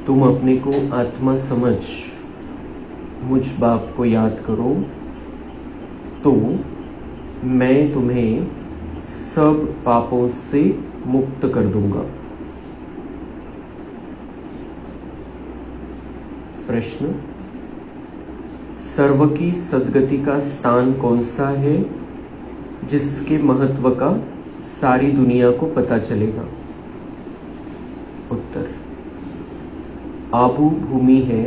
तुम अपने को आत्मा समझ मुझ बाप को याद करो तो मैं तुम्हें सब पापों से मुक्त कर दूंगा। प्रश्न, सर्व की सद्गति का स्थान कौन सा है जिसके महत्व का सारी दुनिया को पता चलेगा? उत्तर, आबू भूमि है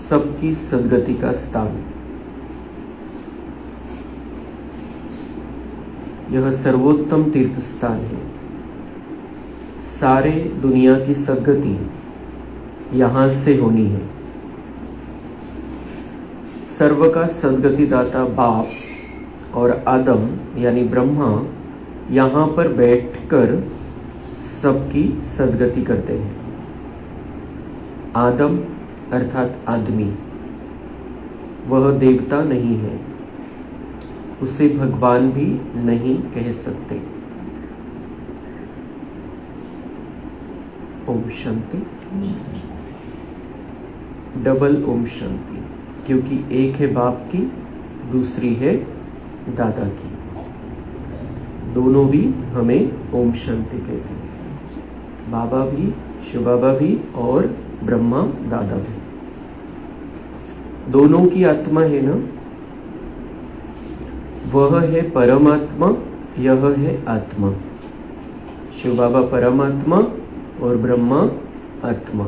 सबकी सद्गति का स्थान। यह सर्वोत्तम तीर्थ स्थान है। सारे दुनिया की सद्गति यहां से होनी है। सर्व का सद्गति दाता बाप और आदम यानी ब्रह्मा यहाँ पर बैठकर सबकी सद्गति करते हैं। आदम अर्थात आदमी, वह देवता नहीं है, उसे भगवान भी नहीं कह सकते। ओम शांति। डबल ओम शांति, क्योंकि एक है बाप की, दूसरी है दादा की। दोनों भी हमें ओम शांति कहते हैं, बाबा भी, शिव बाबा भी और ब्रह्मा दादा भी। दोनों की आत्मा है ना, वह है परमात्मा, यह है आत्मा। शिव बाबा परमात्मा और ब्रह्मा आत्मा।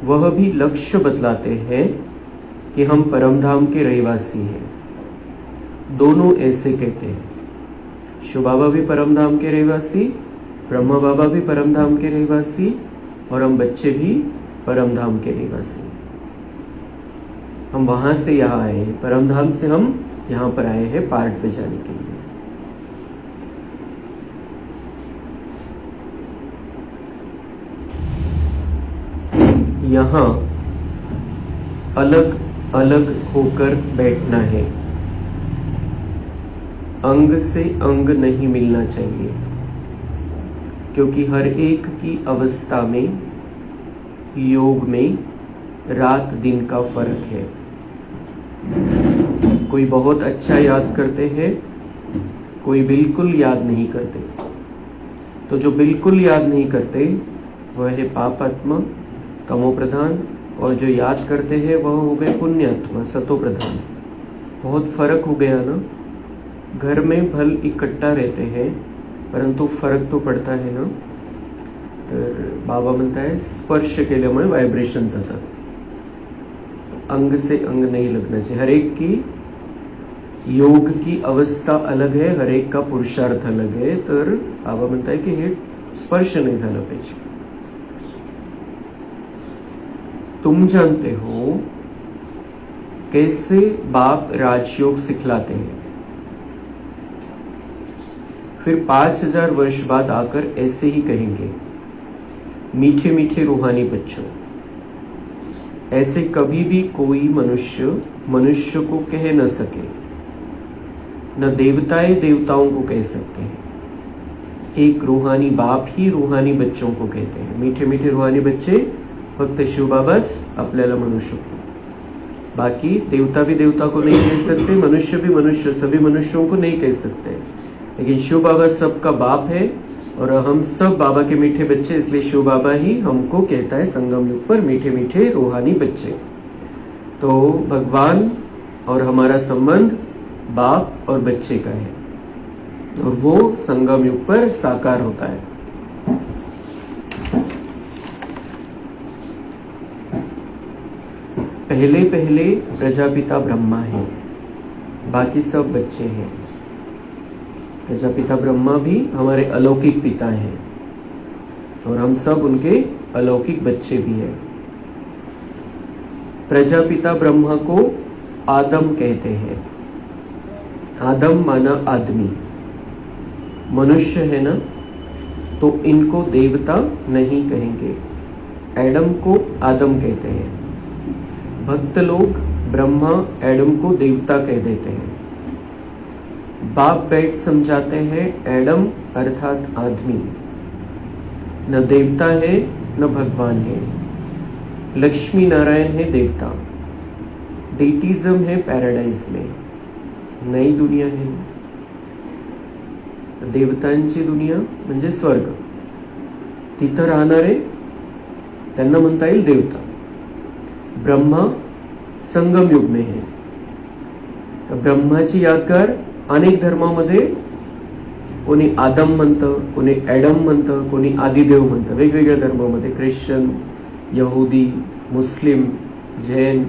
वह भी लक्ष्य बतलाते हैं कि हम परमधाम के रहवासी हैं। दोनों ऐसे कहते हैं, शिव बाबा भी परमधाम के रहवासी, ब्रह्मा बाबा भी परमधाम के रहवासी और हम बच्चे भी परमधाम के रहवासी। हम वहां से यहाँ आए हैं, परमधाम से हम यहाँ पर आए हैं पार्ट पे जाने के लिए। यहाँ अलग अलग होकर बैठना है, अंग से अंग नहीं मिलना चाहिए, क्योंकि हर एक की अवस्था में, योग में रात दिन का फर्क है। कोई बहुत अच्छा याद करते हैं, कोई बिल्कुल याद नहीं करते। तो जो बिल्कुल याद नहीं करते वह है पाप आत्मा, तमो प्रधान, और जो याद करते हैं वह हो गए पुण्य आत्मा, सतो प्रधान। बहुत फर्क हो गया ना। घर में भल इकट्ठा रहते हैं परंतु फर्क तो पडता है ना। तर बाबा म्हणता है स्पर्श केल्यामुळे वायब्रेशन जातात। अंग से अंग नहीं लगना चाहिए। हर एक की योग की अवस्था अलग है, हर एक का पुरुषार्थ अलग है। तर बाबा म्हणता है कि हे स्पर्श नहीं झाला पाहिजे। तुम जानते हो कैसे बाप राजयोग सिखलाते हैं। फिर 5000 वर्ष बाद आकर ऐसे ही कहेंगे, मीठे मीठे रूहानी बच्चों। ऐसे कभी भी कोई मनुष्य को कह न सके, न देवताएं देवताओं को कह सकते हैं। एक रूहानी बाप ही रूहानी बच्चों को कहते हैं। मीठे मीठे रूहानी बच्चे फक्त शिव बाबाच आपल्याला म्हणू शकतो। बाकी देवता भी देवता को नहीं कह सकते, मनुष्य भी मनुष्य, सभी मनुष्यों को नहीं कह सकते। लेकिन शिव बाबा सबका बाप है और हम सब बाबा के मीठे बच्चे, इसलिए शिव बाबा ही हमको कहता है संगम युग पर मीठे मीठे रूहानी बच्चे। तो भगवान और हमारा संबंध बाप और बच्चे का है और वो संगम युग पर साकार होता है। पहले पहले प्रजापिता ब्रह्मा है, बाकी सब बच्चे हैं। प्रजापिता ब्रह्मा भी हमारे अलौकिक पिता हैं और हम सब उनके अलौकिक बच्चे भी हैं। प्रजापिता ब्रह्मा को आदम कहते हैं। आदम माना आदमी, मनुष्य है ना, तो इनको देवता नहीं कहेंगे। एडम को आदम कहते हैं। भक्त लोग ब्रह्मा एडम को देवता कह देते हैं। बाप बैठ समझाते हैं एडम अर्थात आदमी न देवता है न भगवान है, लक्ष्मी नारायण है देवता, डेटिज्म है पैराडाइज में, नई दुनिया है, देवतांची दुनिया म्हणजे स्वर्ग, तिथं राहणारे त्यांना म्हणता येईल देवता. ब्रह्मा संगम युग में है. तर ब्रह्माची यादगार अनेक धर्मामध्ये कोणी आदम म्हणतं, कोणी ॲडम म्हणतं, कोणी आदिदेव म्हणतं. वेगवेगळ्या धर्मामध्ये ख्रिश्चन, यहुदी, मुस्लिम, जैन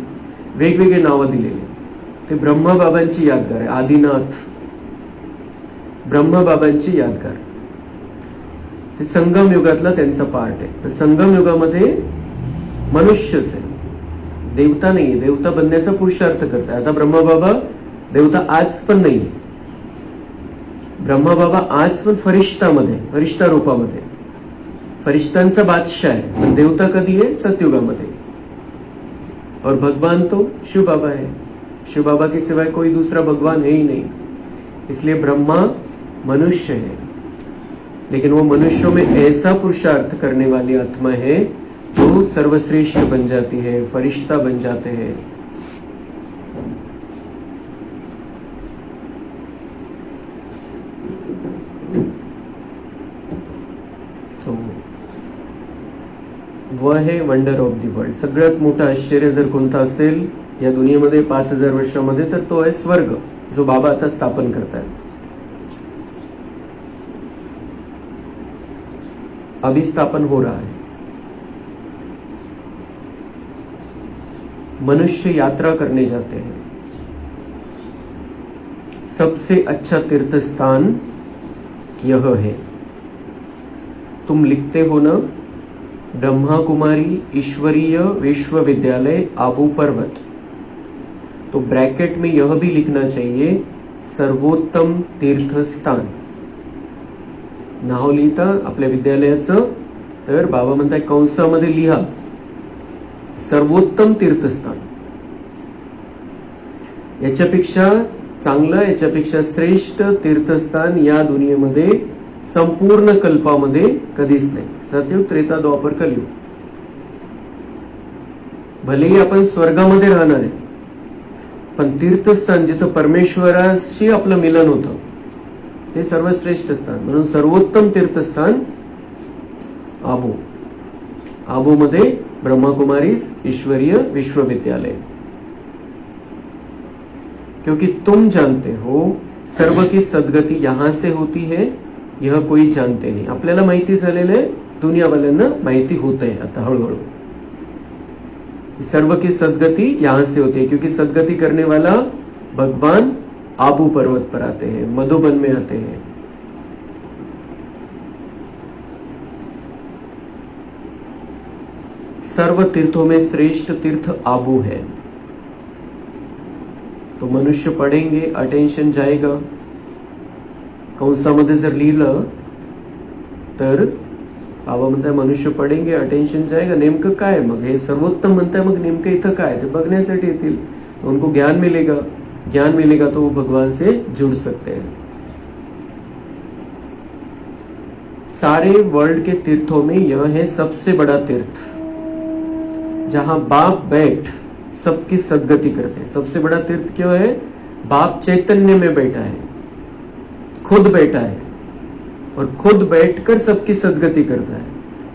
वेगवेगळे नावं दिलेले. ते ब्रह्मबाबांची यादगार आहे. आदिनाथ ब्रह्मबाबांची यादगार. ते संगम युगातला त्यांचा पार्ट आहे. तर संगम युगामध्ये मनुष्यच आहे, देवता नाहीये. देवता बनण्याचा पुरुषार्थ करताय. आता ब्रह्मबाबा देवता आज पण नाहीये. ब्रह्मबाबा आज पण फरिश्तामध्ये, फरिश्ता रूपामध्ये, फरिश्तांचा बादशाह है. पण देवता कधी है? सतयुगामध्ये. और भगवान तो शिव बाबा है. शिव बाबा के सिवाय कोई दूसरा भगवान है ही नहीं. इसलिए ब्रह्मा मनुष्य है, लेकिन वो मनुष्यों में ऐसा पुरुषार्थ करने वाली आत्मा है जो सर्वश्रेष्ठ बन जाती है, फरिश्ता बन जाते हैं. तो वह है वंडर ऑफ द वर्ल्ड. सगळ्यात मोठं आश्चर्य जर कोणतं असेल या दुनियेमध्ये 5000 वर्षामध्ये, तर तो आहे स्वर्ग, जो बाबा आता स्थापन करतायत. अभी स्थापन हो रहा है. मनुष्य यात्रा करने जाते हैं. सबसे अच्छा तीर्थ स्थान यह है. तुम लिखते हो ना, ब्रह्मा कुमारी ईश्वरीय विश्वविद्यालय आबू पर्वत, तो ब्रैकेट में यह भी लिखना चाहिए सर्वोत्तम तीर्थ स्थान. नाव लिहिता आपल्या विद्यालयाचं, तर बाबा म्हणताय कंसामध्ये लिहा सर्वोत्तम तीर्थस्थान. याच्यापेक्षा चांगलं, याच्यापेक्षा श्रेष्ठ तीर्थस्थान या दुनियेमध्ये संपूर्ण कल्पामध्ये कधीच नाही. सतयुग, त्रेता, द्वापर, कलियुग. भलेही आपण स्वर्गामध्ये राहणार आहे, पण तीर्थस्थान जिथं परमेश्वराशी आपलं मिलन होतं ते सर्वश्रेष्ठ स्थान. म्हणून सर्वोत्तम तीर्थस्थान आबू. आबू मध्ये ब्रह्माकुमारी ईश्वरीय विश्वविद्यालय. क्योंकि तुम जानते हो सर्व की सद्गति यहां से होती है, यह कोई जानते नहीं. आपल्याला माहिती झालेलं आहे, दुनियावाल्यांना माहिती होत आहे आता हळूहळू. सर्व की सद्गति यहां से होती है, क्योंकि सद्गति करने वाला भगवान आबू पर्वत पर आते हैं, मधुबन में आते हैं. सर्व तीर्थों में श्रेष्ठ तीर्थ आबू है. तो मनुष्य पढ़ेंगे, अटेन्शन जाएगा. कंसामध्ये जर लिहिलं तर बाबा म्हणताय मनुष्य पडेंगे, अटेन्शन जाएगा. नेमकं काय मग हे सर्वोत्तम म्हणताय, मग नेमकं इथं काय ते बघण्यासाठी येतील. उनको ज्ञान मिलेगा, ज्ञान मिलेगा तो वो भगवान से जुड़ सकते हैं. सारे वर्ल्ड के तीर्थों में यह है सबसे बड़ा तीर्थ, जहां बाप बैठ सबकी सद्गति करते हैं. सबसे बड़ा तीर्थ क्यों है? बाप चैतन्य में बैठा है, खुद बैठा है और खुद बैठकर सबकी सद्गति करता है.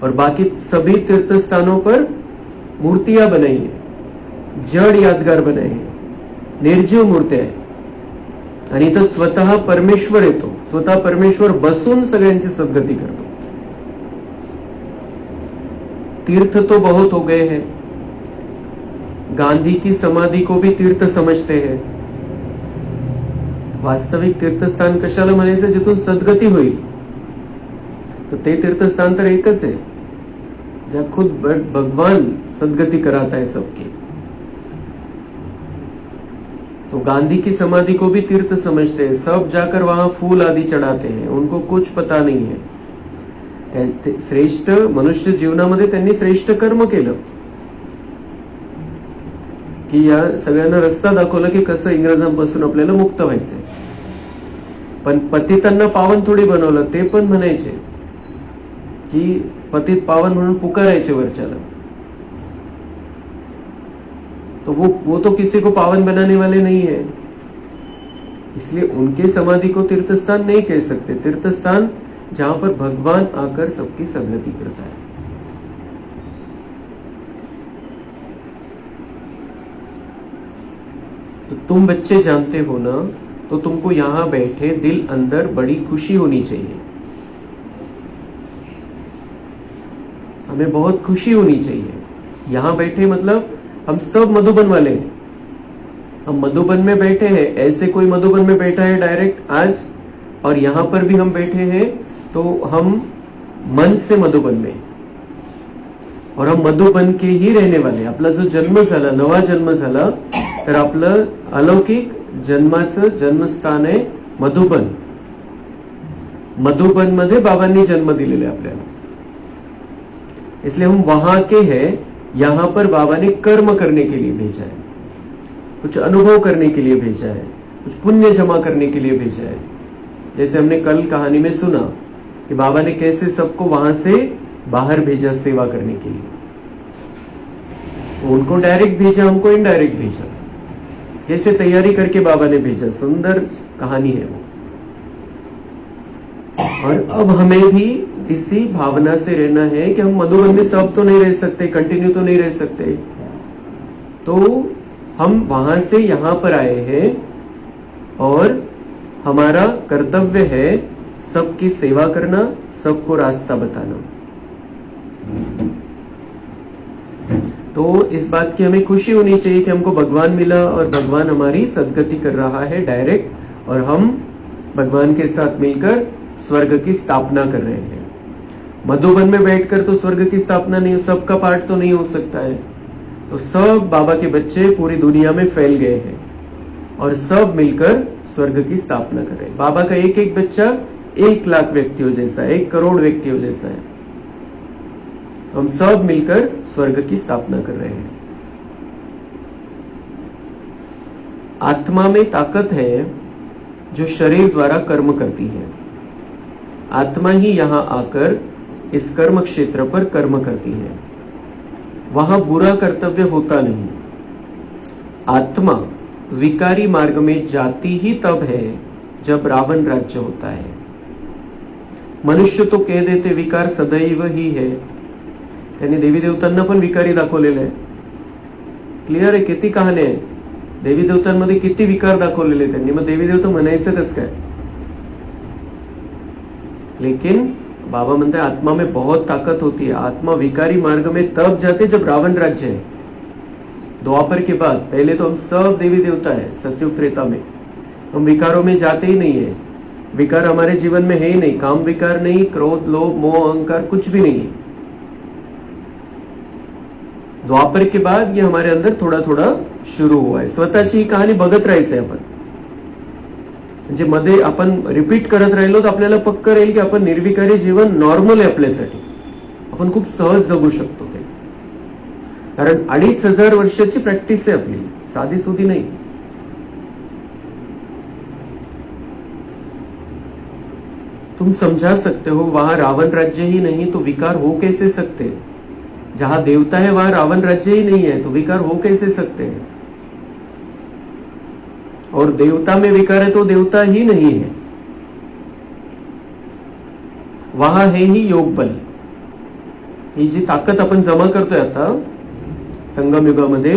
और बाकी सभी तीर्थ स्थानों पर मूर्तियां बनाई है, जड़ यादगार बनाए हैं, निर्जीव मूर्त्या आहे. आणि इथं स्वतः परमेश्वर येतो, स्वतः परमेश्वर बसून सगळ्यांची सद्गती करतो. तीर्थ तो बहुत हो गए हैं. गांधी की समाधि को भी तीर्थ समझते हैं. वास्तविक तीर्थस्थान कशाला म्हणायचं? जिथून सद्गती होईल. तर ते तीर्थस्थान तर एकच आहे, ज्या खुद भगवान सद्गति कराता है सबकी. तो गांधी की समाधि को भी तीर्थ समझते हैं. सब जाकर वहां फूल आदि चढ़ाते हैं, उनको कुछ पता नहीं है. श्रेष्ठ मनुष्य जीवनामध्ये त्यांनी श्रेष्ठ कर्म केलं की या सगळ्यांना रस्ता दाखवला की कसं इंग्रजांपासून आपल्याला मुक्त व्हायचंय. पण पतितांना पावन थोडी बनवलं. ते पण म्हणायचे की पतित पावन म्हणून पुकारायचे वरच्याला, तो वो तो किसी को पावन बनाने वाले नहीं है, इसलिए उनके समाधि को तीर्थस्थान नहीं कह सकते। तीर्थस्थान जहां पर भगवान आकर सबकी संगति करता है। तो तुम बच्चे जानते हो ना, तो तुमको यहां बैठे दिल अंदर बड़ी खुशी होनी चाहिए, हमें बहुत खुशी होनी चाहिए। यहां बैठे मतलब हम सब मधुबन वाले हैं, हम मधुबन में बैठे हैं। ऐसे कोई मधुबन में बैठा है डायरेक्ट आज, और यहां पर भी हम बैठे हैं, तो हम मन से मधुबन में, और हम मधुबन के ही रहने वाले। आपला जो जन्म झाला, नवा जन्म झाला, तर आपलं अलौकिक जन्माचं जन्मस्थान आहे मधुबन। मधुबन मध्ये बाबांनी जन्म दिलेला आहे आपल्याला, इसलिए हम वहां के हैं। यहां पर बाबा ने कर्म करने के लिए भेजा है, कुछ अनुभव करने के लिए भेजा है, कुछ पुण्य जमा करने के लिए भेजा है। जैसे हमने कल कहानी में सुना कि बाबा ने कैसे सबको वहां से बाहर भेजा सेवा करने के लिए। उनको डायरेक्ट भेजा, हमको इनडायरेक्ट भेजा, कैसे तैयारी करके बाबा ने भेजा। सुंदर कहानी है वो। और अब हमें भी इसी भावना से रहना है कि हम मधुबन में सब तो नहीं रह सकते, कंटिन्यू तो नहीं रह सकते, तो हम वहां से यहां पर आए हैं, और हमारा कर्तव्य है सबकी सेवा करना, सबको रास्ता बताना। तो इस बात की हमें खुशी होनी चाहिए कि हमको भगवान मिला, और भगवान हमारी सद्गति कर रहा है डायरेक्ट, और हम भगवान के साथ मिलकर स्वर्ग की स्थापना कर रहे हैं। मधुबन में बैठकर तो स्वर्ग की स्थापना नहीं, सबका पाठ तो नहीं हो सकता है। तो सब बाबा के बच्चे पूरी दुनिया में फैल गए हैं, और सब मिलकर स्वर्ग की स्थापना कर रहे हैं। बाबा का एक एक बच्चा 1 लाख व्यक्तियों जैसा है, 1 करोड़ व्यक्तियों जैसा है। हम सब मिलकर स्वर्ग की स्थापना कर रहे हैं। आत्मा में ताकत है जो शरीर द्वारा कर्म करती है। आत्मा ही यहां आकर इस कर्म क्षेत्र पर कर्म करती है, वहां बुरा कर्तव्य होता नहीं। आत्मा विकारी मार्ग में जाती ही तब है जब रावण राज्य होता है। मनुष्य तो कह देते विकार सदैव ही है, त्यांनी देवी देवतांना पण विकारी दाखवलेले आहे। क्लिअर आहे, किती कहाण्या आहे देवी देवतांमध्ये, किती विकार दाखवलेले त्यांनी, मग देवी देवता म्हणायचं कसं काय? लेकिन बाबा म्हणते आत्मा में बहुत ताकत होती है। आत्मा विकारी मार्ग में तब जाते जब रावण राज्य है। द्वापर के बाद पहले तो हम सब देवी देवता है, सतयुग त्रेता में हम विकारों में जाते ही नहीं है। विकार हमारे जीवन में है ही नहीं, काम विकार नहीं, क्रोध लोभ मोह अहंकार कुछ भी नहीं है। द्वापर के बाद ये हमारे अंदर थोड़ा थोड़ा शुरू हुआ है। स्वतःची ही कहाणी बघत राहायचंय आपण, म्हणजे मध्ये आपण रिपीट करत राहिलो तर आपल्याला पक्क राहील की आपण निर्विकारी जीवन नॉर्मल आहे आपल्यासाठी, आपण खूप सहज जगू शकतो ते। कारण 2500 वर्षाची प्रॅक्टिस आहे आपली, साधी सुधी नहीं। तुम समझा सकते हो वहां रावण राज्य ही नहीं तो विकार हो कैसे सकते? जहां देवता है वहां रावण राज्य ही नहीं है तो विकार हो कैसे सकते हैं? और देवता में विकार है तो देवता ही नहीं है। वहां है ही योग बल। ही जी ताकद आपण जमा करतोय आता संगम युगामध्ये,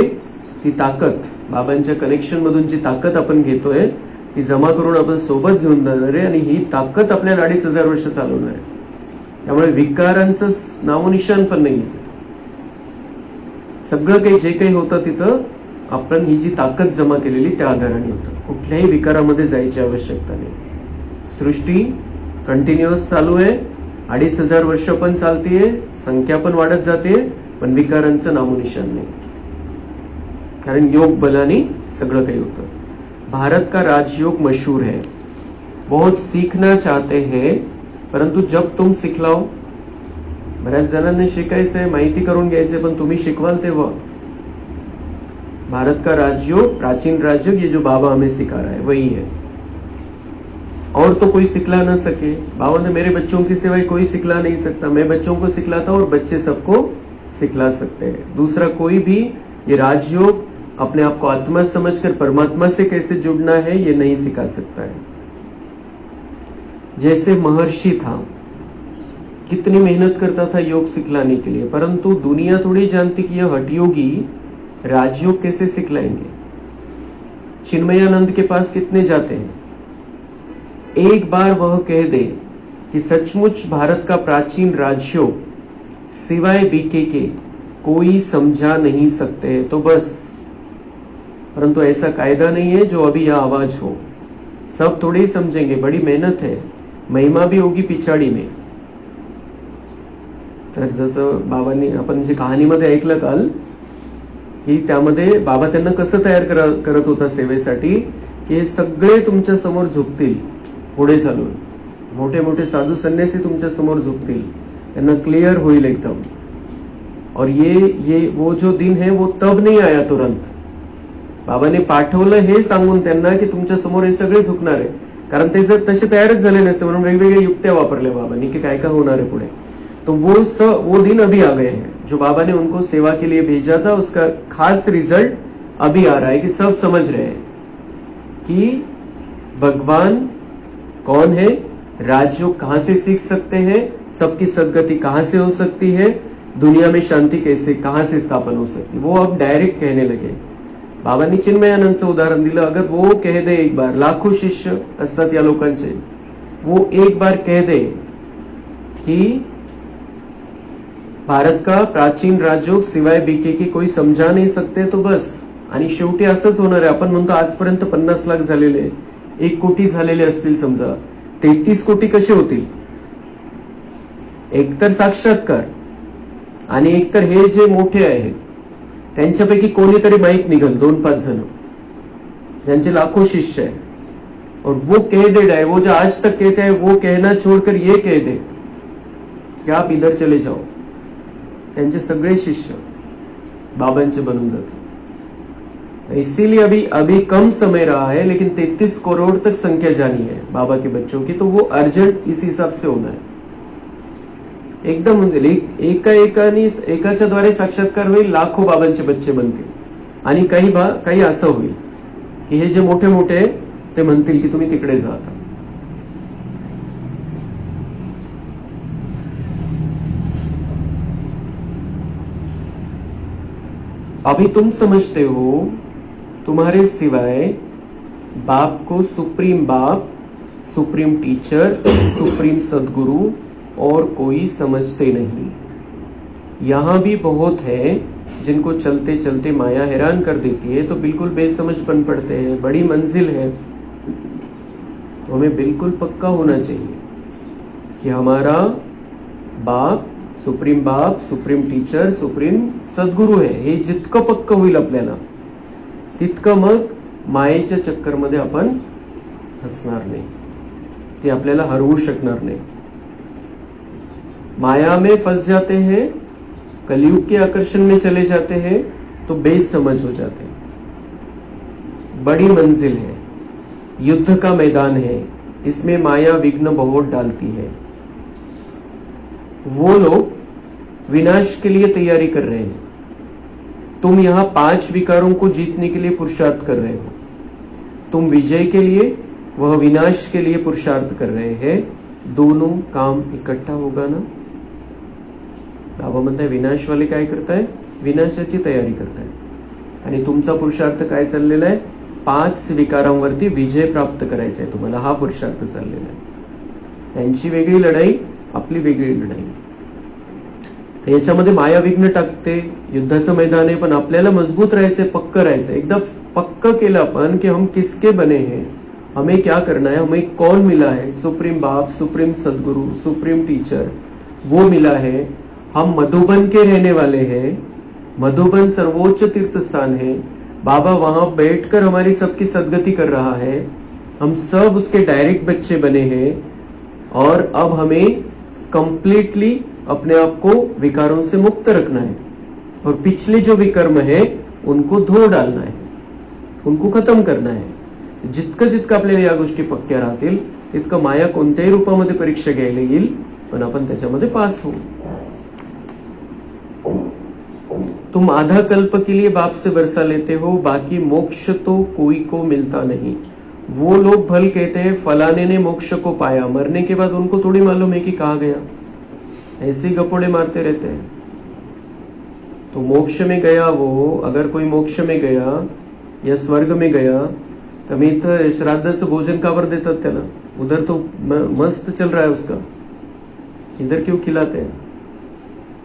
ती ताकद बाबांच्या कनेक्शन मधून जी ताकद आपण घेतोय ती जमा करून आपण सोबत घेऊन जाणार आहे, आणि ही ताकद आपल्याला 2500 वर्ष चालवणार आहे। त्यामुळे विकारांचं नामोनिशान पण नाही आहे। सगळं काही जे काही होतं तिथं आपण ही जी ताकद जमा केलेली त्या आधाराने होतं। कुठल्याही विकारामध्ये जायची आवश्यकता नाही। सृष्टी कंटिन्युअस चालू आहे, 2500 वर्ष पण चालतीये, संख्या पण वाढत जाते, पण विकारांचं नामोनिशान नाही, कारण योग बलाने सगळं काही होतं। भारत का राजयोग मशहूर है, बहुत सीखना चाहते हैं, परंतु जब तुम सिखलाओ, बऱ्याच जणांनी शिकायचंय, माहिती करून घ्यायचंय, पण तुम्ही शिकवाल तेव्हा। भारत का राजयोग, प्राचीन राजयोग, ये जो बाबा हमें सिखा रहा है वही है। और तो कोई सिखला न सके। बाबा ने मेरे बच्चों की सिवाय कोई सिखला नहीं सकता, मैं बच्चों को सिखलाता हूं और बच्चे सबको सिखला सकते हैं। दूसरा कोई भी ये राजयोग अपने आप को आत्मा समझकर परमात्मा से कैसे जुड़ना है ये नहीं सिखा सकता है। जैसे महर्षि था, कितनी मेहनत करता था योग सिखलाने के लिए, परंतु दुनिया थोड़ी जानती कि यह हठयोगी राजयोग कैसे सिखलाएंगे। चिन्मयानंद के पास कितने जाते हैं, एक बार वह कह दे कि सचमुच भारत का प्राचीन राजयोग सिवाय बीके के कोई समझा नहीं सकते तो बस। परंतु ऐसा कायदा नहीं है जो अभी यह आवाज हो, सब थोड़े ही समझेंगे, बड़ी मेहनत है, महिमा भी होगी पिछाडी में। तर जसं बाबांनी आपण जे कहाणीमध्ये ऐकलं काल की त्यामध्ये बाबा त्यांना कसं तयार करत होता सेवेसाठी, की हे सगळे तुमच्या समोर झुकतील, पुढे चालून मोठे मोठे साधू संन्यासी तुमच्या समोर झुकतील, त्यांना क्लियर होईल एकदम। और ये वो जो दिन है वो तब नहीं आया तुरंत, बाबाने पाठवलं हे सांगून त्यांना की तुमच्या समोर हे सगळे झुकणार आहे, कारण ते जर तसे तयारच झाले नसते म्हणून वेगवेगळ्या युक्त्या वापरल्या बाबांनी की काय काय होणार है पुढे। तो वो दिन अभी आ गए हैं, जो बाबा ने उनको सेवा के लिए भेजा था उसका खास रिजल्ट अभी आ रहा है कि सब समझ रहे हैं कि भगवान कौन है, राजयोग कहां से सीख सकते हैं, सबकी सदगति कहां से हो सकती है, दुनिया में शांति कैसे कहां से स्थापन हो सकती है, वो अब डायरेक्ट कहने लगे। बाबांनी चिन्मयानंदचं उदाहरण दिलं, अगर वो कह दे एक बार, लाखों शिष्य असतात या लोकांचे, वो एक बार कह दे कि भारत का प्राचीन राजयोग सिवाय बीके की कोई समझा नहीं सकते तो बस। आणि शेवटी असंच होणार आहे। आपण म्हणतो आजपर्यंत 50 लाख झालेले, 1 कोटी झालेले असतील समजा, 33 कोटी कसे होतील? एकतर साक्षात्कार आणि एकतर हे जे मोठे आहेत त्यांच्यापैकी कोणीतरी माईक निघल, 2-5 जण ज्यांचे लाखों शिष्य है, और वो कह दे रहा है, वो जो आज तक कहते हैं वो कहना छोड़कर ये कह दे कि आप इधर चले जाओ, त्यांचे सगळे शिष्य बाबांचे बनून जाते। इसीलिए अभी कम समय रहा है, लेकिन 33 करोड़ तक संख्या जानी है बाबा के बच्चों की, तो वो अर्जेंट इस हिसाब से होना है एकदम। म्हणजे एकाच्या द्वारे साक्षात्कार होईल, लाखो बाबांचे बच्चे बनतील। आणि काही असं होईल की हे जे मोठे मोठे ते म्हणतील की तुम्ही तिकडे जा आता। अभी तुम समझते हो तुम्हारे सिवाय बाप को सुप्रीम बाप, सुप्रीम टीचर, सुप्रीम सदगुरु और कोई समझते नहीं। यहां भी बहुत है जिनको चलते चलते माया हैरान कर देती है, तो बिल्कुल बेसमझ बन पड़ते हैं। बड़ी मंजिल है, तो हमें बिल्कुल पक्का होना चाहिए कि हमारा बाप, सुप्रीम टीचर, सुप्रीम सद्गुरू है। हे जितकं पक्क होईल आपल्याला तितकं मग मायेच्या चक्करमध्ये आपण फसणार नाही, ते आपल्याला हरवू शकणार नाही। माया में फंस जाते हैं, कलयुग के आकर्षण में चले जाते हैं तो बेसमझ हो जाते हैं। बड़ी मंजिल है, युद्ध का मैदान है, इसमें माया विघ्न बहुत डालती है। वो लोग विनाश के लिए तैयारी कर रहे हैं, तुम यहां 5 विकारों को जीतने के लिए पुरुषार्थ कर रहे हो। तुम विजय के लिए, वह विनाश के लिए पुरुषार्थ कर रहे हैं। दोनों काम इकट्ठा होगा ना। बाबा म्हणताय विनाश वाले काय करताय, विनाशाची तयारी करताय, आणि तुमचा पुरुषार्थ काय चाललेला आहे, 5 विकारांवरती विजय प्राप्त करायचा आहे तुम्हाला, हा पुरुषार्थ चाललेला आहे। त्यांची वेगळी लढाई, आपली वेगळी लढाई। तर याच्यामध्ये माया विघ्न टाकते, युद्धाचं मैदान आहे, पण आपल्याला मजबूत राहायचंय, पक्क राहायचंय। एकदा पक्क केलं आपण की हम किसके बने हैं, हमें क्या करना है, हमें कौन मिला है, सुप्रीम बाप, सुप्रीम सदगुरु, सुप्रीम टीचर, वो मिला है। हम मधुबन के रहने वाले हैं, मधुबन सर्वोच्च तीर्थ स्थान है, बाबा वहां बैठकर हमारी सबकी सदगति कर रहा है, हम सब उसके डायरेक्ट बच्चे बने हैं, और अब हमें कंप्लीटली अपने आप को विकारों से मुक्त रखना है, और पिछले जो विकर्म है उनको धो डालना है, उनको खत्म करना है। जितकं जितकं आपल्याला या गोष्टी पक्क्या राहतील तितकं माया कोणत्याही रूपामध्ये परीक्षा घ्यायला येईल, पण आपण त्याच्यामध्ये पास होऊ. तुम आधा कल्प के लिए बाप से वर्षा लेते हो, बाकी मोक्ष तो कोई को मिलता नहीं. वो लोग भल कहते हैं फलाने ने मोक्ष को पाया, मरने के बाद उनको थोड़ी मालूम है कि कहां गया. ऐसे ही गपोड़े मारते रहते हैं. तो मोक्ष में गया वो, अगर कोई मोक्ष में गया या स्वर्ग में गया, तर मी इथं श्राद्धाचं भोजन का बरं देतात त्याला? उधर तो मस्त चल रहा है उसका, इधर क्यों खिलाते हैं?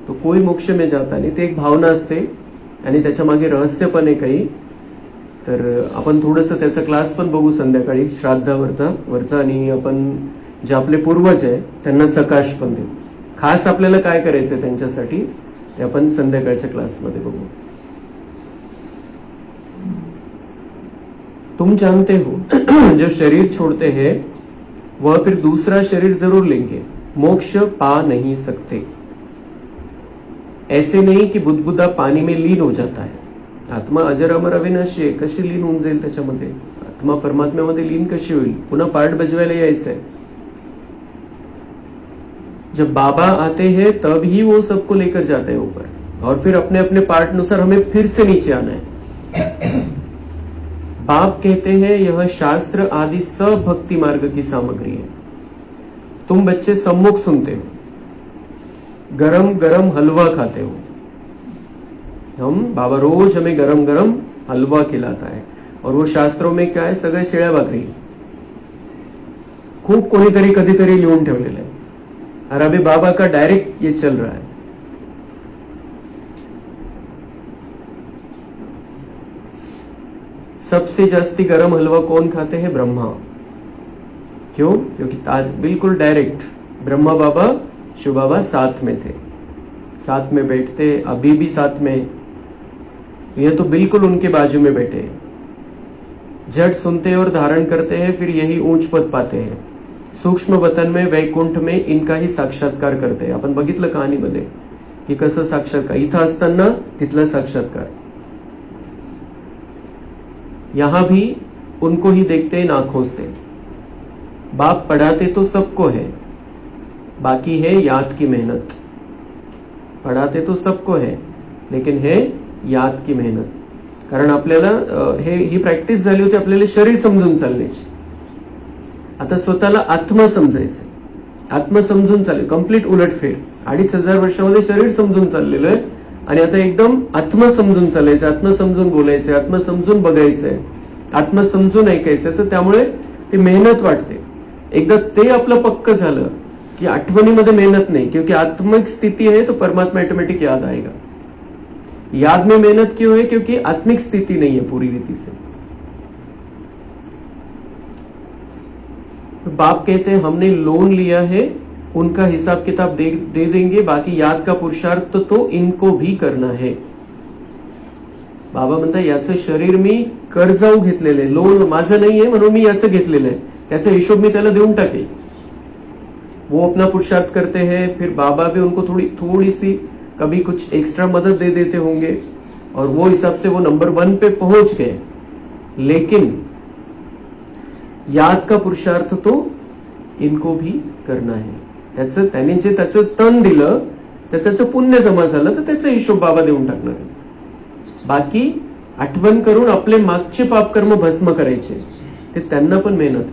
तो कोई मोक्ष में जाता नाही. ते एक भावना असते आणि त्याच्या मागे रहस्य पण आहे काही. तर आपण थोडंसं त्याचा क्लास पण बघू संध्याकाळी श्राद्धावरचा, आणि आपण जे आपले पूर्वज आहे त्यांना सकाश पण देऊ. खास आपल्याला काय करायचंय त्यांच्यासाठी ते आपण संध्याकाळच्या क्लासमध्ये बघू. तुम जानते हो जो शरीर छोड़ते हैं वह फिर दूसरा शरीर जरूर लेंगे, मोक्ष पा नहीं सकते. ऐसे नहीं की बुदबुदा पानी में लीन हो जाता है. आत्मा अजर अमर अविनाशी आहे, कशी लीन होऊन जाईल त्याच्यामध्ये? आत्मा परमात्म्यामध्ये लीन कशी होईल? पुन्हा पार्ट बजवायला यायचंय. जब बाबा आते हैं तब ही वो सबको लेकर जाते हैं ऊपर, और फिर अपने अपने पार्ट अनुसार हमें फिर से नीचे आना है. बाप कहते हैं यह शास्त्र आदि सब भक्ति मार्ग की सामग्री है. तुम बच्चे सम्मुख सुनते हो, गरम गरम हलवा खाते हो. हम बाबा रोज हमें गरम गरम हलवा खिलाता है, और वो शास्त्रों में क्या है? सगळे शिळ्या भाकरी. खूप कोणीतरी कधीतरी लिहून ठेवलेलं आहे, और अभी बाबा का डायरेक्ट ये चल रहा है. सबसे जास्ती गरम हलवा कौन खाते हैं? ब्रह्मा. क्यों? क्योंकि बिल्कुल डायरेक्ट ब्रह्मा बाबा शिव बाबा साथ में थे, साथ में बैठते, अभी भी साथ में. ये तो बिल्कुल उनके बाजू में बैठे. झट सुनते और धारण करते हैं, फिर यही ऊंच पद पाते हैं. सूक्ष्म वतन में वैकुंठ में इनकाही साक्षात्कार करते हैं. आपण बघितलं कहाणीमध्ये की कसं साक्षात्कार, इथं असताना तिथला साक्षात्कार. यहां भी उनको ही देखते हैं आंखों से. बाप पढ़ाते तो सबको है, बाकी है याद की मेहनत. पढ़ाते तो सबको है, लेकिन है याद की मेहनत. कारण आपल्याला ही प्रॅक्टिस झाली होती आपल्याला शरीर समजून चालण्याची. आता स्वतःला आत्मा समजायचं. आत्मा समजून चालेल, कम्प्लीट उलटफेर. 2500 वर्षामध्ये शरीर समजून चाललेलं आहे, आणि आता एकदम आत्मा समजून चालायचं, आत्मा समजून बोलायचं, आत्मा समजून बघायचंय, आत्मा समजून ऐकायचं. तर त्यामुळे ती मेहनत वाटते. एकदा ते आपलं पक्क झालं की आठवणीमध्ये मेहनत नहीं, क्योंकि आत्मिक स्थिति है तो परमात्मा ऑटोमेटिक याद आएगा. याद में मेहनत क्यों है? क्योंकि आत्मिक स्थिति नहीं है पूरी रीति से. बाप कहते हैं हमने लोन लिया है, उनका हिसाब किताब दे देंगे, बाकी याद का पुरुषार्थ तो इनको भी करना है. बाबा म्हणतात याचं शरीर मी कर्जाऊ घेतलेलं आहे, लोन माझं नाहीये म्हणून मी याचं घेतलेलं आहे, त्याचा हिशोब मी त्याला देऊन टाकेल. वो अपना पुरुषार्थ करते हैं, फिर बाबा भी उनको थोड़ी सी कभी कुछ एक्स्ट्रा मदद दे देते होंगे, और वो हिसाब से वो नंबर 1 पे पहुंच गए. लेकिन याद का पुरुषार्थ तो इनको भी करना है. त्याने जे त्याचं तन दिलं तर त्याचं पुण्य जमा झालं तर त्याचा हिशोब बाबा देऊन टाकणार. बाकी आठवण करून आपले मागचे पापकर्म भस्म करायचे, ते त्यांना पण मेहनत.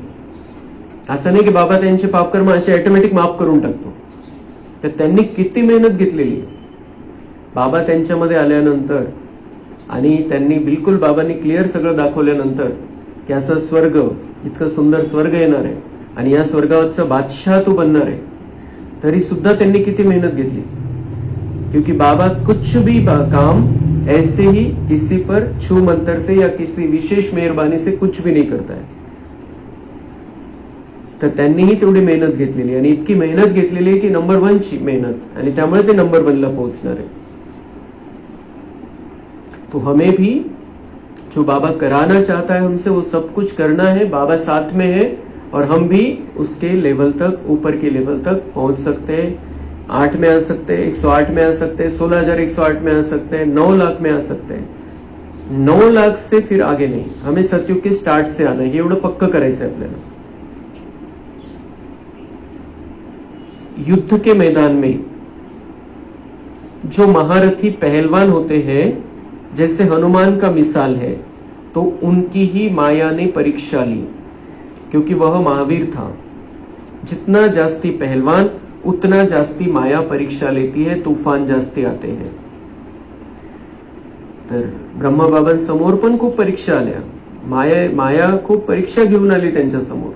असं नाही की बाबा त्यांचे पापकर्म असे ऑटोमॅटिक माफ करून टाकतो. तर त्यांनी किती मेहनत घेतलेली. बाबा त्यांच्यामध्ये आल्यानंतर आणि त्यांनी बिलकुल बाबांनी क्लिअर सगळं दाखवल्यानंतर की असं स्वर्ग, इतकं सुंदर स्वर्ग येणार आहे आणि या स्वर्गाचा बादशाह तू बनणार आहे, तरी सुद्धा त्यांनी किती मेहनत घेतली. क्योंकि बाबा कुछ भी काम ऐसे ही किसी पर छू मंतर से या किसी विशेष मेहरबानी से कुछ भी नहीं करता है. तर त्यांनीही तेवढी मेहनत घेतलेली आणि इतकी मेहनत घेतलेली आहे की नंबर 1 ची मेहनत, आणि त्यामुळे ते नंबर 1 ला पोहोचणार आहे. तो हमें भी जो बाबा कराना चाहता है हमसे वो सब कुछ करना है. बाबा साथ में है और हम भी उसके लेवल तक, ऊपर के लेवल तक पहुंच सकते हैं. 8 में आ सकते हैं, 108 में आ सकते हैं, 16,108 में आ सकते हैं, 9 लाख में आ सकते हैं. 9 लाख से फिर आगे नहीं, हमें सतयुग के स्टार्ट से आना है. एवढं पक्क करायचं आपल्याला. युद्ध के मैदान में जो महारथी पहलवान होते हैं, जैसे हनुमान का मिसाल है, तो उनकी ही माया ने परीक्षा ली, क्योंकि वह महावीर था। जितना जास्ती पहलवान उतना जास्ती माया परीक्षा लेती है, तूफान जास्ती आते हैं। तर ब्रह्माबाबांसमोर पण खूप परीक्षा आल्या, माया खूप परीक्षा घेऊन आली त्यांच्या समोर,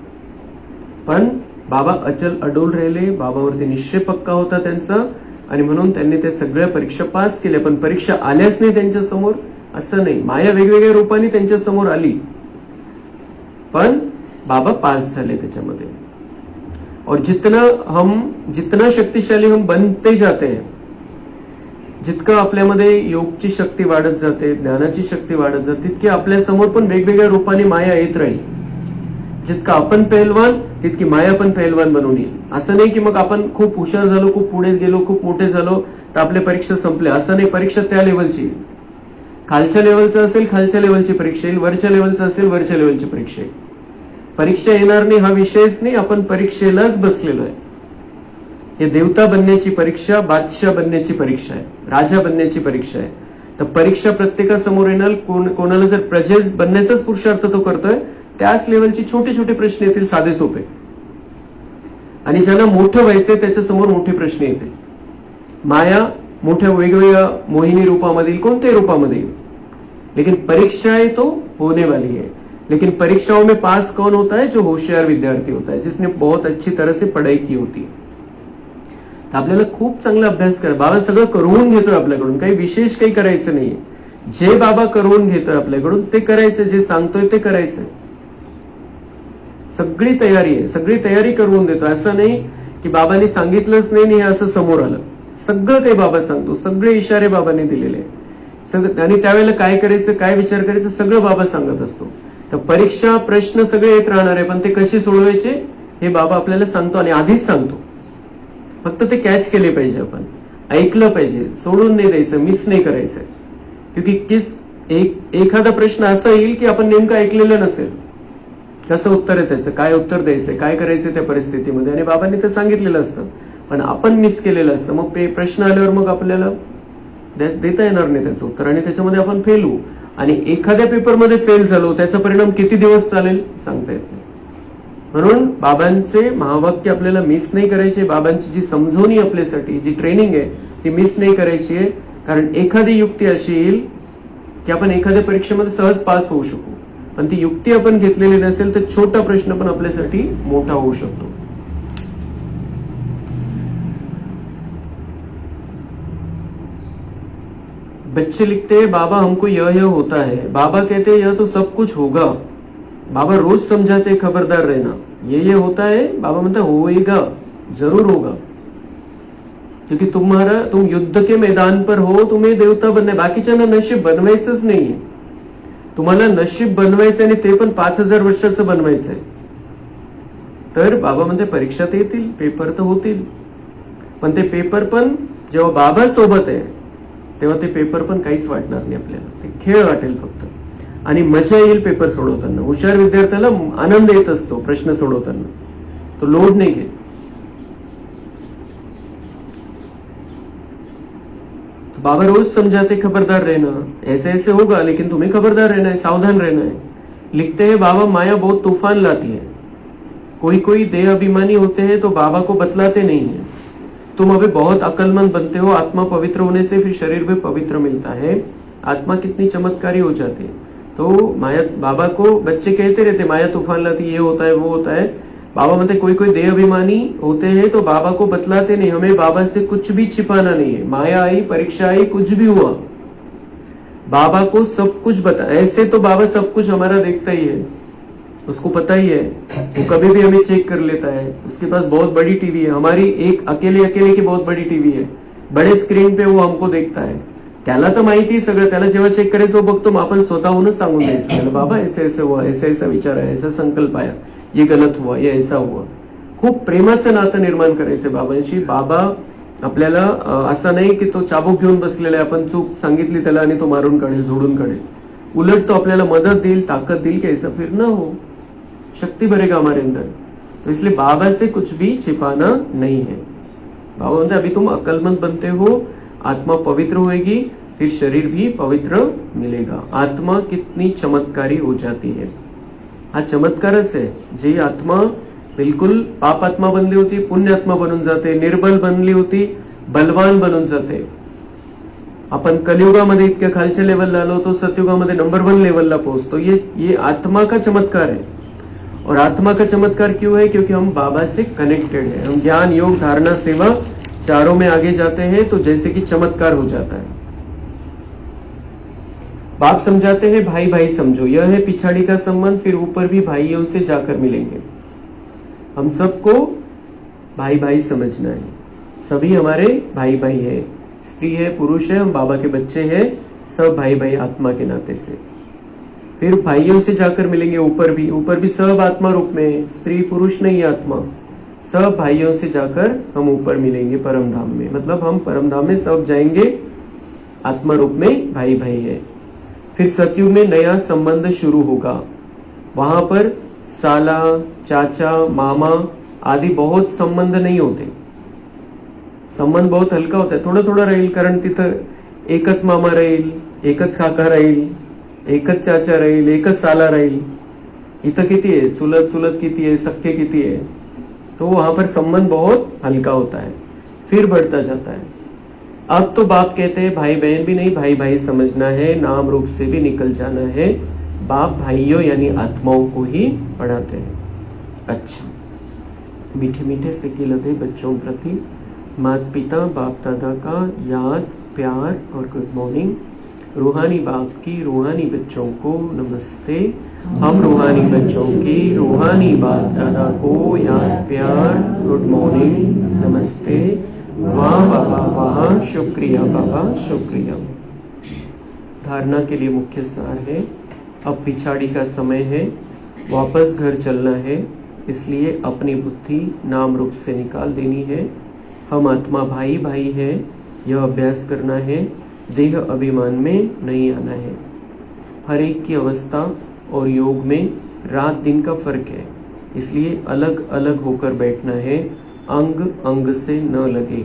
पण बाबा अचल अडोल राहिले, बाबावरती निश्चय पक्का होता त्यांचा, आणि म्हणून त्यांनी ते सगळ्या परीक्षा पास केल्या। पण परीक्षा आल्याच नाही त्यांच्या समोर असं नाही, माया वेगवेगळ्या रूपाने त्यांच्या समोर आली, पण बाबा पास झाले त्याच्यामध्ये। और जितना शक्तिशाली हम बनते जाते हैं, जितकं आपल्यामध्ये योगची शक्ती वाढत जाते, ज्ञानाची शक्ती वाढत जाते, तितकी आपल्या समोर पण वेगवेगळ्या रूपाने माया येत राहील। जितका आपण पहलवान तितकी माया पण पहलवान बनून येईल। असं नाही की मग आपण खूप हुशार झालो, खूप पुढे गेलो, खूप मोठे झालो तर आपल्या परीक्षा संपल्या, असं नाही। परीक्षा त्या लेवलची, खालच्या लेवलचं असेल खालच्या लेवलची परीक्षा येईल, वरच्या लेवलचं असेल वरच्या लेवलची परीक्षा येईल। परीक्षा येणार नाही हा विषयच नाही, आपण परीक्षेलाच बसलेलो आहे। हे देवता बनण्याची परीक्षा, बादशाह बनण्याची परीक्षा आहे, राजा बनण्याची परीक्षा आहे। तर परीक्षा प्रत्येकासमोर येणार, कोणाला जर प्रजे बनण्याचाच पुरुषार्थ तो करतोय, त्याच लेवलची छोटे छोटे प्रश्न येतील, साधे सोपे, आणि ज्यांना मोठं व्हायचंय त्याच्या समोर मोठे प्रश्न येतील। माया मोठ्या वेगवेगळ्या मोहिनी रूपामध्ये, कोणत्याही रूपामध्ये, लेकिन परीक्षा है तो होने वाली है। लेकिन परीक्षाओं में पास कौन होता है? जो होशियार विद्यार्थी होता है, जिसने बहुत अच्छी तरह से पढ़ाई की होती। तर आपल्याला खूप चांगला अभ्यास करा। बाबा सगळं करवून घेतोय आपल्याकडून, काही विशेष काही करायचं नाहीये। जे बाबा करवून घेतोय आपल्याकडून ते करायचं, जे सांगतोय ते करायचं। सगळी तयारी आहे, सगळी तयारी करवून देतो। असं नाही की बाबांनी सांगितलंच नाही, हे असं समोर आलं। सगळं काही बाबा सांगतो, सगळे इशारे बाबांनी दिलेले सगळं, आणि त्यावेळेला काय करायचं, काय विचार करायचं, सगळं बाबा सांगत असतो। तर परीक्षा प्रश्न सगळे येत राहणार आहे, पण ते कसे सोडवायचे हे बाबा आपल्याला सांगतो, आणि आधीच सांगतो। फक्त ते कॅच केले पाहिजे, आपण ऐकलं पाहिजे, सोडून नाही द्यायचं, मिस नाही करायचं। क्योंकि एखादा प्रश्न असा येईल की आपण नेमकं ऐकलेलं नसेल, कसं उत्तर आहे त्याचं, काय उत्तर द्यायचंय, काय करायचंय त्या परिस्थितीमध्ये, आणि बाबांनी ते सांगितलेलं असतं, पण आपण मिस केलेलं असतं। मग प्रश्न आल्यावर मग आपल्याला देता येणार नाही त्याचं उत्तर, आणि त्याच्यामध्ये आपण फेल होऊ। आणि एखाद्या पेपरमध्ये फेल झालो, त्याचा परिणाम किती दिवस चालेल सांगता येत नाही। म्हणून बाबांचे महावाक्य आपल्याला मिस नाही करायचे, बाबांची जी समजवणी आपल्यासाठी, जी ट्रेनिंग आहे ती मिस नाही करायची आहे। कारण एखादी युक्ती अशी येईल की आपण एखाद्या परीक्षेमध्ये सहज पास होऊ शकू, पण ती युक्ती आपण घेतलेली नसेल तर छोटा प्रश्न पण आपल्यासाठी मोठा होऊ शकतो। बच्चे लिखते हैं, बाबा हमको यह होता है। बाबा कहते हैं यह तो सब कुछ होगा। बाबा रोज समझाते खबरदार रहना, ये होता है। बाबा म्हणता होएगा, जरूर होगा, क्योंकि तुम युद्ध के मैदान पर हो, तुम्हें देवता बनना है। बाकीच्यांना नशीब बनवायचंच नाहीये, तुम्हाला नशीब बनवायचं, आणि ते पण 5000 वर्षाचं बनवायचंय। तर बाबा म्हणते परीक्षा तर येतील, पेपर तर होतील, पण ते पेपर पण जेव्हा बाबा सोबत आहे तेव्हा ते पेपर पण काहीच वाटणार नाही आपल्याला, ते खेळ वाटेल फक्त, आणि मजा येईल पेपर सोडवताना। हुशार विद्यार्थ्याला आनंद येत असतो प्रश्न सोडवताना, तो लोड नाही घेत। तो बाबा रोज समझाते खबरदार रहना, ऐसे ऐसे होगा, लेकिन तुम्हें खबरदार रहना है, सावधान रहना है। लिखते हैं बाबा माया बहुत तूफान लाती है, कोई कोई देह अभिमानी होते हैं तो बाबा को बतलाते नहीं है। तुम अभी बहुत अक्लमंद बनते हो, आत्मा पवित्र होने से फिर शरीर भी पवित्र मिलता है, आत्मा कितनी चमत्कारी हो जाती है। तो माया, बाबा को बच्चे कहते रहते माया तूफान लाती, ये होता है वो होता है। बाबा मतलब कोई कोई देह अभिमानी होते हैं तो बाबा को बतलाते नहीं, हमें बाबा से कुछ भी छिपाना नहीं है। माया आई, परीक्षा आई, कुछ भी हुआ, बाबा को सब कुछ बता। ऐसे तो बाबा सब कुछ हमारा देखता ही है, उसको पता ही है, वो कभी भी हमें चेक कर लेता है। उसके पास बहुत बड़ी टीवी है, हमारी एक अकेले की बहुत बड़ी टीवी है, बड़े स्क्रीन पे वो हमको देखता है। त्याला तर माहिती सगळं, त्याला जेव्हा चेक करायचं तो बघतो, मग आपण स्वतःहूनच सांगून द्यायचं, बाबा ऐसे ऐसे हुआ, ऐसा ऐसा विचार आहे, ऐसा संकल्प आया, ये गलत हुआ, ये ऐसा हुआ। खूप प्रेमाचं नातं निर्माण करायचं बाबांशी। बाबा आपल्याला असं नाही की तो चाबूक घेऊन बसलेला आहे, आपण चूक सांगितली त्याला आणि तो मारून काढेल, झोडून काढेल। उलट तो आपल्याला मदत देईल, ताकद देईल कि ऐसा फिर ना हो, शक्ति भरेगा हमारे अंदर। तो इसलिए बाबा से कुछ भी छिपाना नहीं है। बाबा बोलते अभी तुम अक्लमंद बनते हो, आत्मा पवित्र होएगी, फिर शरीर भी पवित्र मिलेगा। आत्मा कितनी चमत्कारी हो जाती है। हा चमत्कारच आहे। जी आत्मा बिलकुल पाप आत्मा बनली होती पुण्य आत्मा बनून जाते, निर्बल बनली होती बलवान बनून जाते। आपण कलियुगामध्ये इतक्या खालच्या लेवलला आलो तो सतयुगामध्ये नंबर 1 लेवलला पोहोचतो। ये आत्मा का चमत्कार है। और आत्मा का चमत्कार क्यों है? क्योंकि हम बाबा से कनेक्टेड है। हम ज्ञान योग धारणा सेवा चारों में आगे जाते हैं तो जैसे कि चमत्कार हो जाता है। बाप समझाते हैं भाई भाई समझो, यह है पिछाड़ी का संबंध, फिर ऊपर भी भाइयों से जाकर मिलेंगे। हम सबको भाई भाई समझना है, सभी हमारे भाई भाई है, स्त्री है पुरुष है, हम बाबा के बच्चे हैं, सब भाई भाई आत्मा के नाते से। फिर भाइयों से जाकर मिलेंगे ऊपर भी सब आत्मा रूप में है, स्त्री पुरुष नहीं आत्मा, सब भाइयों से जाकर हम ऊपर मिलेंगे परम धाम में। मतलब हम परम धाम में सब जाएंगे, आत्मा रूप में भाई भाई है। फिर सतयुग में नया संबंध शुरू होगा। वहां पर साला चाचा मामा आदि बहुत संबंध नहीं होते, संबंध बहुत हलका होता है, थोडं थोडं राहील, कारण तिथं एकच मामा राहील, एकच काका राहील, एकच चाचा राहील, एकच साला राहील। इथं किती आहे, चुलत चुलत किती आहे, सख्खे किती आहे, तो वहां पर संबंध बहुत हल्का होता है, फिर बढ़ता जाता है। अब तो बाप कहते हैं भाई बहन भी नहीं, भाई भाई समझना है, नाम रूप से भी निकल जाना है। बाप भाइयों यानी आत्माओं को ही पढ़ाते हैं। अच्छा, मीठे मीठे सिक्के लदे बच्चों प्रति माता पिता बाप दादा का याद प्यार और गुड मॉर्निंग। रूहानी बाप की रूहानी बच्चों को नमस्ते। हम रूहानी बच्चों की रूहानी बाप दादा को याद प्यार गुड मॉर्निंग नमस्ते। वाह बाबा वाह, शुक्रिया बाबा शुक्रिया। धारणा के लिए मुख्य सार है, अब पिछाड़ी का समय है, वापस घर चलना है, इसलिए अपनी बुद्धि नाम रूप से निकाल देनी है। हम आत्मा भाई भाई है, यह अभ्यास करना है, देह अभिमान में नहीं आना है। हर एक की अवस्था और योग में रात दिन का फर्क है, इसलिए अलग अलग होकर बैठना है, अंग अंग से न लगे।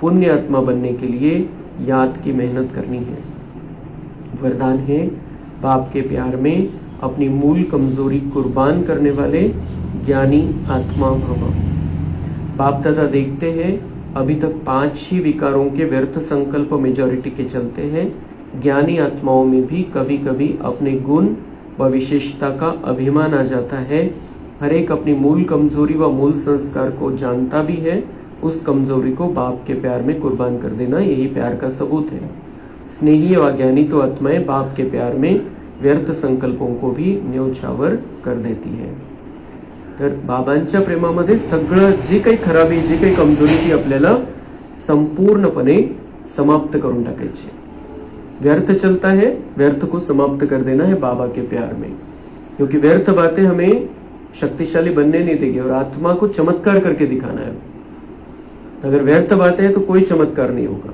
पुण्य आत्मा बनने के लिए याद की मेहनत करनी है। वरदान है, बाप के प्यार में अपनी मूल कमजोरी कुर्बान करने वाले ज्ञानी आत्मा भव। बाप दादा देखते हैं अभी तक 5 ही विकारों के व्यर्थ संकल्प मेजॉरिटी के चलते हैं। ज्ञानी आत्माओं में भी कभी कभी अपने गुण व विशेषता का अभिमान आ जाता है। हर एक अपनी मूल कमजोरी व मूल संस्कार को जानता भी है, उस कमजोरी को बाप के प्यार में कुर्बान कर देना यही प्यार का सबूत है। स्नेही व ज्ञानी तो आत्माएं बाप के प्यार में व्यर्थ संकल्पों को भी न्योछावर कर देती है। तर बाबांच्या प्रेमामध्ये सगळं जे काही खराबी जे काही कमजोरी ती आपल्याला संपूर्णपणे समाप्त करून टाकायची। व्यर्थ चलता है, व्यर्थ को समाप्त कर देना है बाबा के प्यार में, क्योंकि व्यर्थ बातें हमें शक्तिशाली बनने नहीं देगी और आत्मा को चमत्कार करके दिखाना है। अगर व्यर्थ बातें हैं तो कोई चमत्कार नहीं होगा,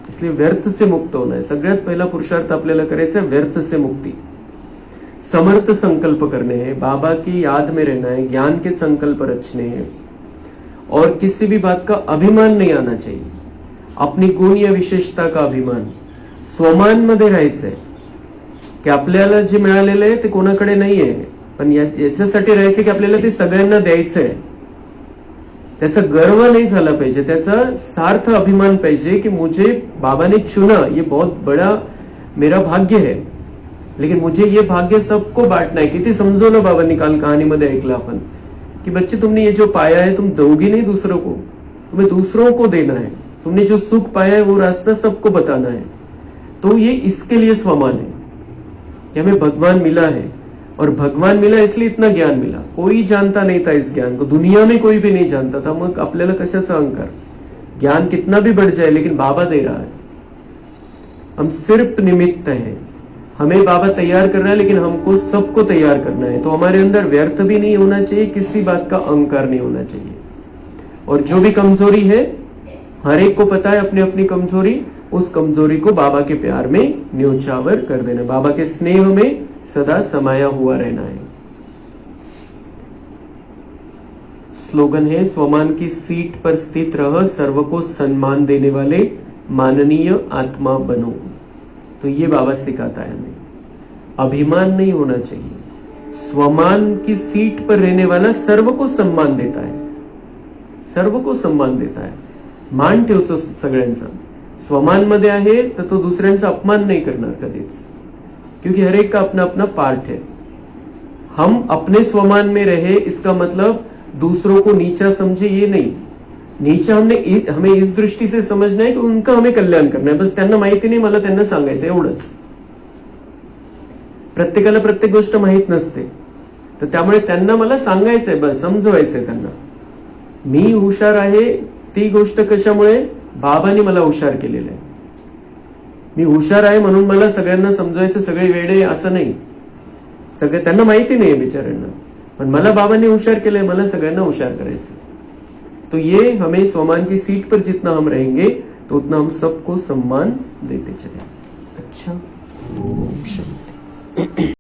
इसलिए व्यर्थ से मुक्त होना है। सगळ्यात पहिला पुरुषार्थ आपल्याला करायचा है व्यर्थ से मुक्ति। समर्थ संकल्प करने हैं, बाबा की याद में रहना है, ज्ञान के संकल्प रचने हैं और किसी भी बात का अभिमान नहीं आना चाहिए। अपनी गुण या विशेषता का अभिमान, स्वमान मध्ये राहायचंय की आपल्याला जे मिळालेलं आहे ते कोणाकडे नाहीये, पण याच्यासाठी राहायचं की आपल्याला ते सगळ्यांना द्यायचंय। त्याचा गर्व नहीं झाला पाहिजे, त्याचा सार्थ अभिमान पाहिजे कि मुझे बाबा ने चुना, ये बहुत बड़ा मेरा भाग्य है, लेकिन मुझे ये भाग्य सबको बांटना है। किती समझो ना बाबा निकाल कहानी मध्ये ऐकलं आपण कि बच्चे तुमने ये जो पाया है तुम दोगे नहीं दूसरों को, तुम्हें दूसरों को देना है। तुमने जो सुख पाया है वो रास्ता सबको बताना है। तो ये इसके लिए स्वमान है कि हमें भगवान मिला है और भगवान मिला इसलिए इतना ज्ञान मिला। कोई जानता नहीं था इस ज्ञान को, दुनिया में कोई भी नहीं जानता था, मग आपल्याला कशाचा अहंकार। ज्ञान कितना भी बढ़ जाए लेकिन बाबा दे रहा है, हम सिर्फ निमित्त हैं। हमें बाबा तैयार कर रहा है लेकिन हमको सबको तैयार करना है। तो हमारे अंदर व्यर्थ भी नहीं होना चाहिए, किसी बात का अहंकार नहीं होना चाहिए। और जो भी कमजोरी है हर एक को पता है अपनी अपनी कमजोरी, उस कमजोरी को बाबा के प्यार में न्योछावर कर देना, बाबा के स्नेह में सदा समाया हुआ रहना है। स्लोगन है, स्वमान की सीट पर स्थित रह, सर्व को सम्मान देने वाले माननीय आत्मा बनो। तो ये बाबा सिखाता है हमें, अभिमान नहीं होना चाहिए। स्वमान की सीट पर रहने वाला सर्व को सम्मान देता है, सर्व को सम्मान देता है, मान ठेवतो सगळ्यांचा। स्वमान मध्ये आहे तर तो दुसऱ्यांचा अपमान नहीं करणार कधीच, क्योंकि हर एक का अपना अपना पार्ट है। हम अपने स्वमान में रहे, इसका मतलब दूसरों को नीचा समझे ये नहीं। नीचा हमें इस दृष्टि से समझना है कि उनका हमें कल्याण करना है, बस त्यांना माहिती नाही, मला त्यांना सांगायचं एवढंच। प्रत्येकाला प्रत्येक गोष्ट माहित नसते, तर त्यामुळे त्यांना मला सांगायचंय, बस समजवायचंय त्यांना। मी हुशार आहे ती गोष्ट कशामुळे, बाबांनी मला हुशार केलेलं आहे। मी हुशार आहे म्हणून मला सगळ्यांना समजवायचं, सगळे वेडे असं नाही। सगळे त्यांना माहिती नाहीये बिचाऱ्यांना, पण मला बाबांनी होशियार केलंय, मला सगळ्यांना होशियार करायचं। तो ये हमें स्वमान की सीट पर जितना हम रहेंगे तो उतना हम सबको सम्मान देते चले। अच्छा, ओम शांति।